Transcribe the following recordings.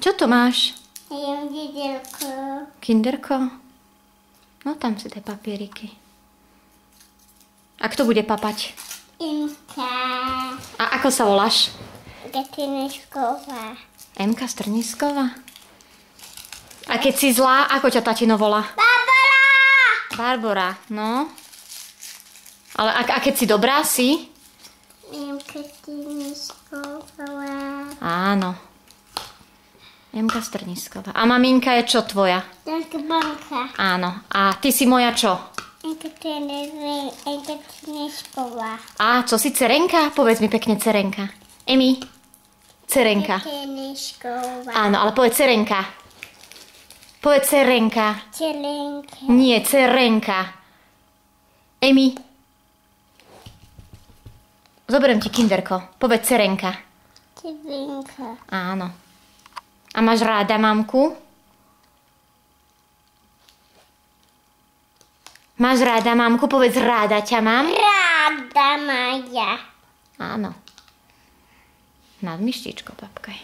Čo to máš? Jem kinderko. Kinderko? No tam sú tie papieriky. A kto bude papať? Imka. A ako sa voláš? Gatinešková. Emka Strnisková? A keď si zlá, ako ťa tatino volá? Barbara! Barbora, no. Ale a keď si dobrá, si? Imka Gatinešková. Áno. Emka Strnisková. A maminka je čo tvoja? Danka banka. Áno. A ty si moja čo? Imka Gatinešková. A čo si cerenka? Povedz mi pekne cerenka. Emi. Cerenka. Gatinešková. Áno, ale povedz cerenka. Povedz cerenka. Čelenka. Nie, cerenka. Emi. Zoberiem ti kinderko. Povedz cerenka. Čelenka. Áno. A máš ráda mamku? Máš ráda mamku? Povedz ráda ťa mám. Ráda Maja. Áno. Nad myštičkou, babkaj.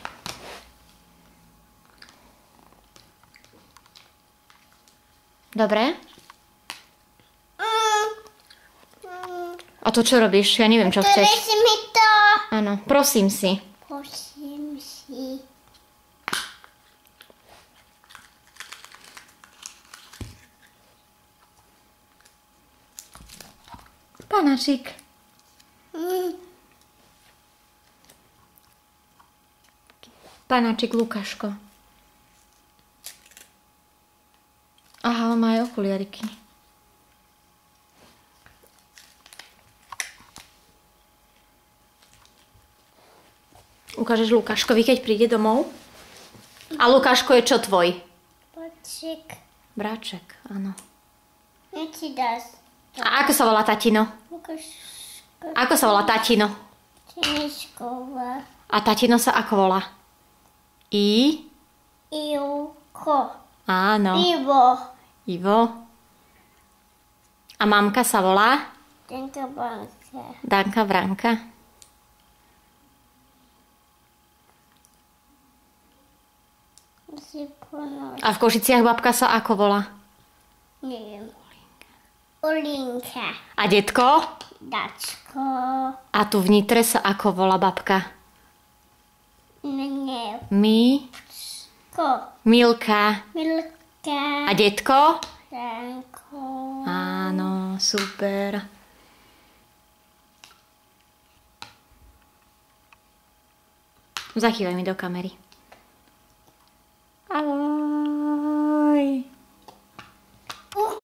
Dobre? A to čo robíš? Ja neviem, čo chceš. si mi to. Áno, prosím si. Prosím si. Panáčik. Panáčik Lukáško. Aha, on má aj okuliariky. Ukážeš Lukáškovi, keď príde domov? A Lukáško je čo tvoj? Poček. Bráček, áno. Nech dáš. A ako sa volá tatino? Lukáška. Ako sa volá tatino? Čenešková. A tatino sa ako volá? Ivko. Áno. Ivo. Ivo. A mamka sa volá? Danka banka. Danka Vranka. Si ponož. A v Košiciach babka sa ako volá? Neviem. Olinka. A detko? Dačko. A tu v Nitre sa ako volá babka? Neviem. Milka. Milka. A detko? Danko. Áno, super. Zachývaj mi do kamery.